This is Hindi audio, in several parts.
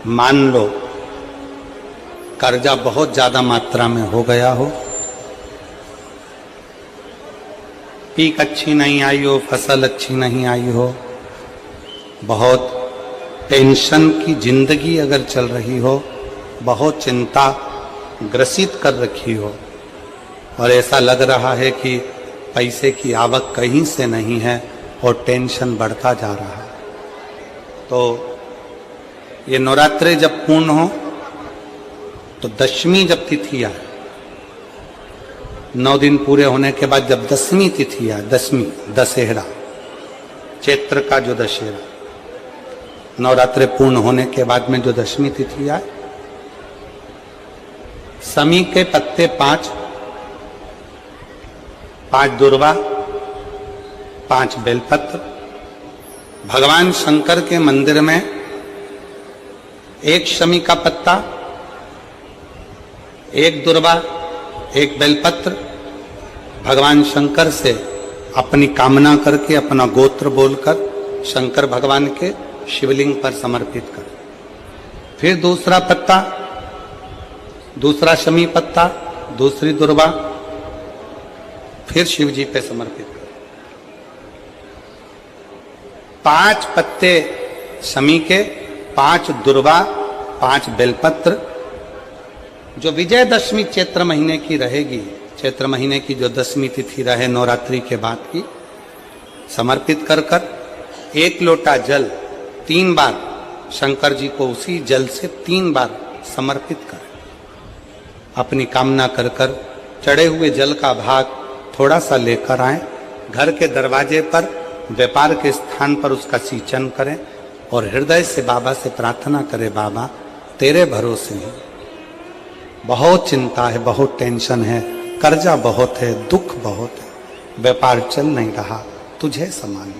मान लो कर्जा बहुत ज्यादा मात्रा में हो गया हो, पीक अच्छी नहीं आई हो, फसल अच्छी नहीं आई हो, बहुत टेंशन की जिंदगी अगर चल रही हो, बहुत चिंता ग्रसित कर रखी हो और ऐसा लग रहा है कि पैसे की आवक कहीं से नहीं है और टेंशन बढ़ता जा रहा है, तो ये नवरात्रे जब पूर्ण हो तो दशमी जब तिथि आए, 9 दिन पूरे होने के बाद जब दसवीं तिथि आए, दसवीं दशहरा, चैत्र का जो दशहरा, नवरात्रे पूर्ण होने के बाद में जो दशमी तिथि आए, समी के पत्ते 5 दुर्वा, 5 बेलपत्र, भगवान शंकर के मंदिर में 1 शमी का पत्ता, 1 दुर्वा, 1 बेलपत्र, भगवान शंकर से अपनी कामना करके, अपना गोत्र बोलकर शंकर भगवान के शिवलिंग पर समर्पित कर। फिर दूसरा पत्ता, दूसरा शमी पत्ता, दूसरी दुर्वा, फिर शिव जी पे समर्पित कर। 5 पत्ते शमी के, 5 दुर्वा, 5 बेलपत्र, जो विजयदशमी चैत्र महीने की रहेगी, चैत्र महीने की जो दसवीं तिथि रहे नवरात्रि के बाद की, समर्पित कर कर 1 लोटा जल 3 बार शंकर जी को उसी जल से 3 बार समर्पित कर, अपनी कामना कर कर चढ़े हुए जल का भाग थोड़ा सा लेकर आए, घर के दरवाजे पर, व्यापार के स्थान पर उसका सिंचन करें और हृदय से बाबा से प्रार्थना करें, बाबा तेरे भरोसे हैं, बहुत चिंता है, बहुत टेंशन है, कर्जा बहुत है, दुख बहुत है, व्यापार चल नहीं रहा, तुझे समान।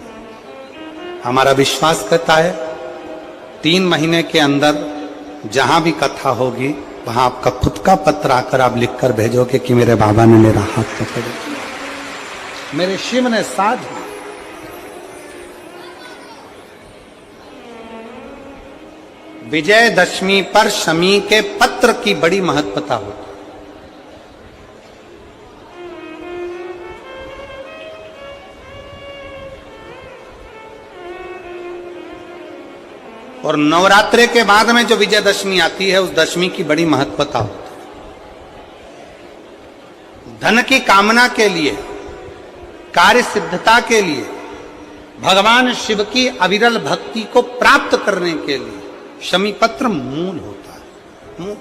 हमारा विश्वास कहता है 3 महीने के अंदर जहां भी कथा होगी वहां आपका खुद का पत्र आकर आप लिखकर भेजोगे कि मेरे बाबा ने मेरा हाथ पकड़ लिया, मेरे शिव ने साथ दिया। विजयदशमी पर शमी के पत्र की बड़ी महत्वता होती है। और नवरात्रे के बाद में जो विजयदशमी आती है, उस दशमी की बड़ी महत्वता होती है। धन की कामना के लिए, कार्य सिद्धता के लिए, भगवान शिव की अविरल भक्ति को प्राप्त करने के लिए शमी पत्र मूल होता है। मूल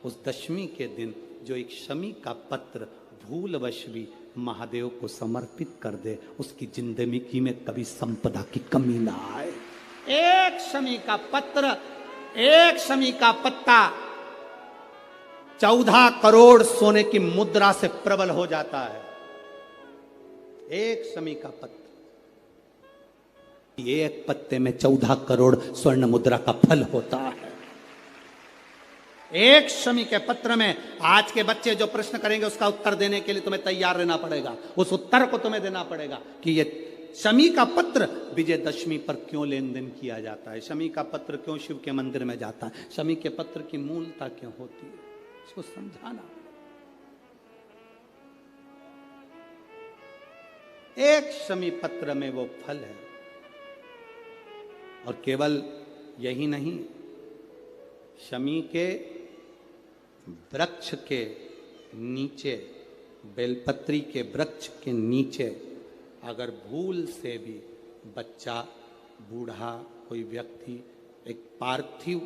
उस दशमी के दिन जो एक शमी का पत्र भूलवश भी महादेव को समर्पित कर दे, उसकी जिंदगी में कभी संपदा की कमी ना आए। 1 शमी का पत्र, 1 शमी का पत्ता 14 करोड़ सोने की मुद्रा से प्रबल हो जाता है। 1 शमी का पत्र, एक पत्ते में 14 करोड़ स्वर्ण मुद्रा का फल होता है। 1 शमी के पत्र में आज के बच्चे जो प्रश्न करेंगे उसका उत्तर देने के लिए तुम्हें तैयार रहना पड़ेगा, उस उत्तर को तुम्हें देना पड़ेगा कि ये शमी का पत्र विजयदशमी पर क्यों लेन देन किया जाता है, शमी का पत्र क्यों शिव के मंदिर में जाता है, शमी के पत्र की मूलता क्यों होती है, इसको समझाना। 1 शमी पत्र में वो फल है। और केवल यही नहीं, शमी के वृक्ष के नीचे, बेलपत्री के वृक्ष के नीचे अगर भूल से भी बच्चा, बूढ़ा, कोई व्यक्ति एक पार्थिव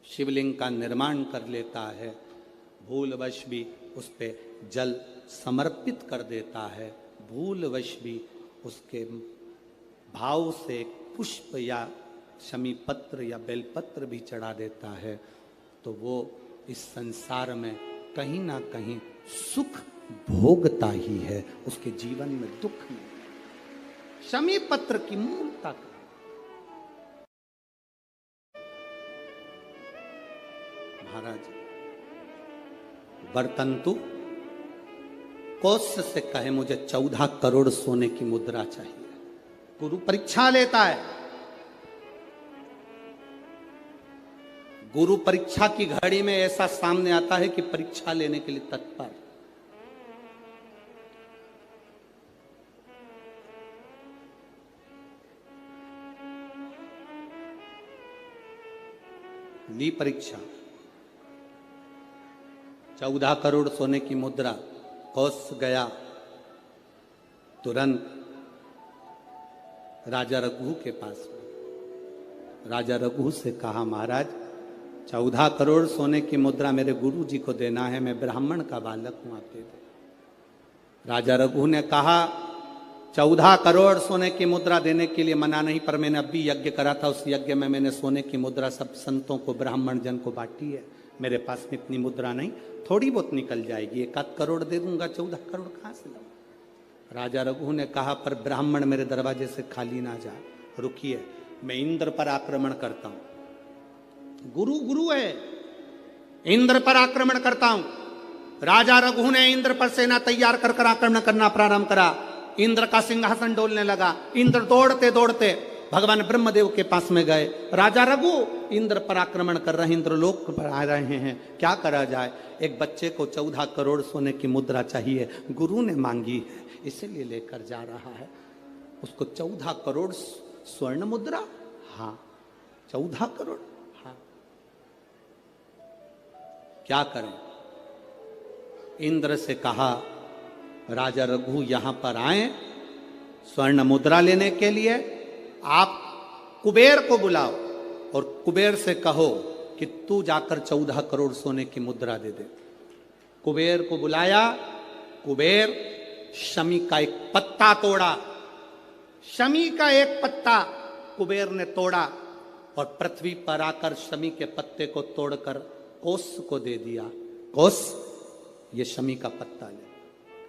शिवलिंग का निर्माण कर लेता है, भूलवश भी उस पे जल समर्पित कर देता है, भूलवश भी उसके भाव से पुष्प या शमी पत्र या बेलपत्र भी चढ़ा देता है, तो वो इस संसार में कहीं ना कहीं सुख भोगता ही है, उसके जीवन में दुख नहीं। शमी पत्र की मूलता का महाराज वर्तंतु कौत्स से कहे मुझे 14 करोड़ सोने की मुद्रा चाहिए। गुरु परीक्षा लेता है, गुरु परीक्षा की घड़ी में ऐसा सामने आता है कि परीक्षा लेने के लिए तत्पर। ली परीक्षा, 14 करोड़ सोने की मुद्रा, कौश गया तुरंत राजा रघु के पास में। राजा रघु से कहा, महाराज 14 करोड़ सोने की मुद्रा मेरे गुरु जी को देना है, मैं ब्राह्मण का बालक हूं, आप दे दे। राजा रघु ने कहा, 14 करोड़ सोने की मुद्रा देने के लिए मना नहीं, पर मैंने अभी यज्ञ करा था, उस यज्ञ में मैंने सोने की मुद्रा सब संतों को, ब्राह्मण जन को बांटी है। मेरे पास में इतनी मुद्रा नहीं, थोड़ी बहुत निकल जाएगी, 1 करोड़ दे दूंगा, 14 करोड़ कहां से लाऊं? राजा रघु ने कहा, पर ब्राह्मण मेरे दरवाजे से खाली ना जाए, रुकिए, मैं इंद्र पर आक्रमण करता हूं। गुरु गुरु है, इंद्र पर आक्रमण करता हूं। राजा रघु ने इंद्र पर सेना तैयार कर आक्रमण करना प्रारंभ करा। इंद्र का सिंहासन डोलने लगा। इंद्र दौड़ते दौड़ते भगवान ब्रह्मदेव के पास में गए। राजा रघु इंद्र पर आक्रमण कर रहे हैं, इंद्र लोक पर आ रहे हैं, क्या करा जाए? एक बच्चे को 14 करोड़ सोने की मुद्रा चाहिए, गुरु ने मांगी है, इसीलिए लेकर जा रहा है। उसको 14 करोड़ स्वर्ण मुद्रा, हाँ 14 करोड़, हाँ क्या करें? इंद्र से कहा, राजा रघु यहां पर आए स्वर्ण मुद्रा लेने के लिए, आप कुबेर को बुलाओ और कुबेर से कहो कि तू जाकर 14 करोड़ सोने की मुद्रा दे दे। कुबेर को बुलाया। कुबेर शमी का एक पत्ता तोड़ा। शमी का एक पत्ता कुबेर ने तोड़ा और पृथ्वी पर आकर शमी के पत्ते को तोड़कर कोस को दे दिया। कोस, ये शमी का पत्ता ले।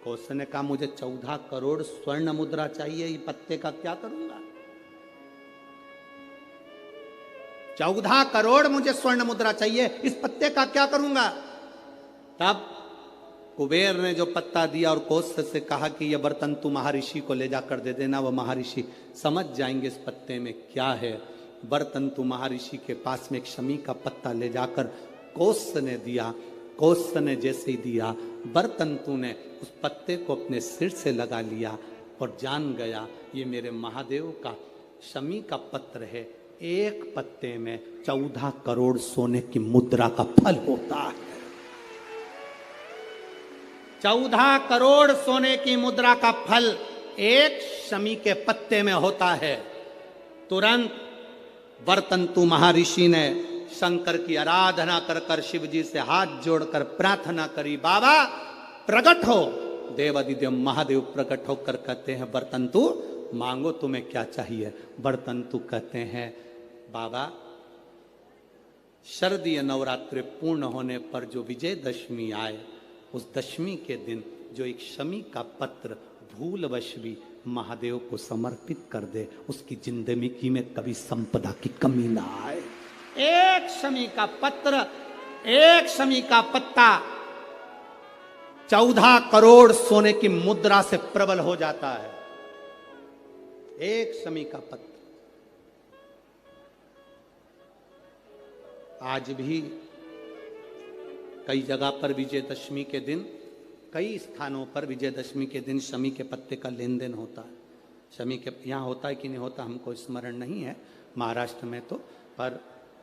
कोस ने कहा, मुझे 14 करोड़ स्वर्ण मुद्रा चाहिए, ये पत्ते का क्या करूंगा? 14 करोड़ मुझे स्वर्ण मुद्रा चाहिए, इस पत्ते का क्या करूंगा? तब कुबेर ने जो पत्ता दिया और कोस से कहा कि यह बर्तन तू महर्षि को ले जाकर दे देना, वह महर्षि समझ जाएंगे इस पत्ते में क्या है। बर्तन तू महर्षि के पास में एक शमी का पत्ता ले जाकर कोस ने दिया। कोस ने जैसे ही दिया, बर्तन तू ने उस पत्ते को अपने सिर से लगा लिया और जान गया ये मेरे महादेव का शमी का पत्र है। एक पत्ते में 14 करोड़ सोने की मुद्रा का फल होता है। 14 करोड़ सोने की मुद्रा का फल एक शमी के पत्ते में होता है। तुरंत बर्तंतु महर्षि ने शंकर की आराधना कर कर शिव जी से हाथ जोड़कर प्रार्थना करी, बाबा प्रकट हो। देवादिदेव महादेव प्रकट होकर कहते हैं, बर्तंतु मांगो तुम्हें क्या चाहिए? बर्तंतु कहते हैं, बाबा शरदीय नवरात्रि पूर्ण होने पर जो विजयदशमी आए, उस दशमी के दिन जो एक शमी का पत्र भूलवश भी महादेव को समर्पित कर दे, उसकी जिंदगी में कभी संपदा की कमी ना आए। एक शमी का पत्र, एक शमी का पत्ता 14 करोड़ सोने की मुद्रा से प्रबल हो जाता है। एक शमी का पत्र। आज भी कई जगह पर विजयदशमी के दिन, कई स्थानों पर विजयदशमी के दिन शमी के पत्ते का लेन देन होता है। शमी के यहाँ होता है कि नहीं होता हमको स्मरण नहीं है, महाराष्ट्र में तो, पर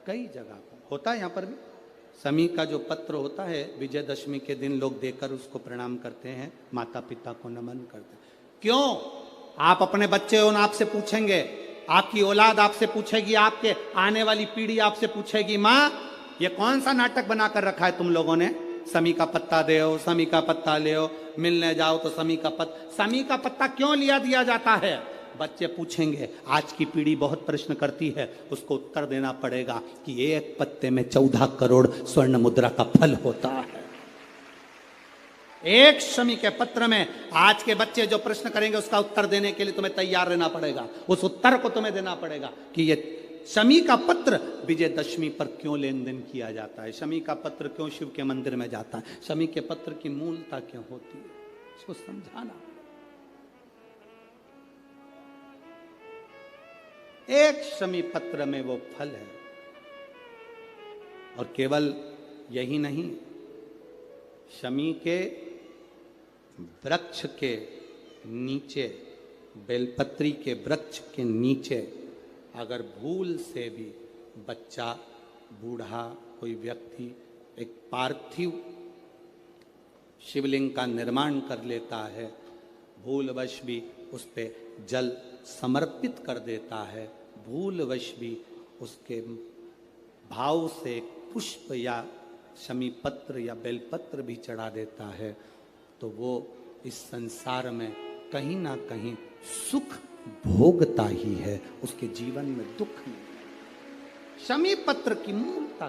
कई जगह पर होता है। यहाँ पर भी शमी का जो पत्र होता है, विजयदशमी के दिन लोग देकर उसको प्रणाम करते हैं, माता पिता को नमन करते हैं। क्यों? आप अपने बच्चे हो, आपसे पूछेंगे, आपकी औलाद आपसे पूछेगी, आपके आने वाली पीढ़ी आपसे पूछेगी, माँ ये कौन सा नाटक बनाकर रखा है तुम लोगों ने? शमी का पत्ता दे, शमी का पत्ता ले, मिलने जाओ तो शमी का पत्ता। शमी का पत्ता क्यों लिया दिया जाता है? बच्चे पूछेंगे। आज की पीढ़ी बहुत प्रश्न करती है, उसको उत्तर देना पड़ेगा कि एक पत्ते में 14 करोड़ स्वर्ण मुद्रा का फल होता है। एक शमी के पत्र में आज के बच्चे जो प्रश्न करेंगे, उसका उत्तर देने के लिए तुम्हें तैयार रहना पड़ेगा। उस उत्तर को तुम्हें देना पड़ेगा कि ये शमी का पत्र विजयदशमी पर क्यों लेन देन किया जाता है, शमी का पत्र क्यों शिव के मंदिर में जाता है, शमी के पत्र की मूलता क्यों होती है, इसको समझाना। एक शमी पत्र में वो फल है और केवल यही नहीं, शमी के वृक्ष के नीचे, बेलपत्री के वृक्ष के नीचे अगर भूल से भी बच्चा, बूढ़ा, कोई व्यक्ति एक पार्थिव शिवलिंग का निर्माण कर लेता है, भूलवश भी उस पे जल समर्पित कर देता है, भूलवश भी उसके भाव से पुष्प या शमी पत्र या बेलपत्र भी चढ़ा देता है, तो वो इस संसार में कहीं ना कहीं सुख भोगता ही है, उसके जीवन में दुख नहीं। शमी पत्र की मूलता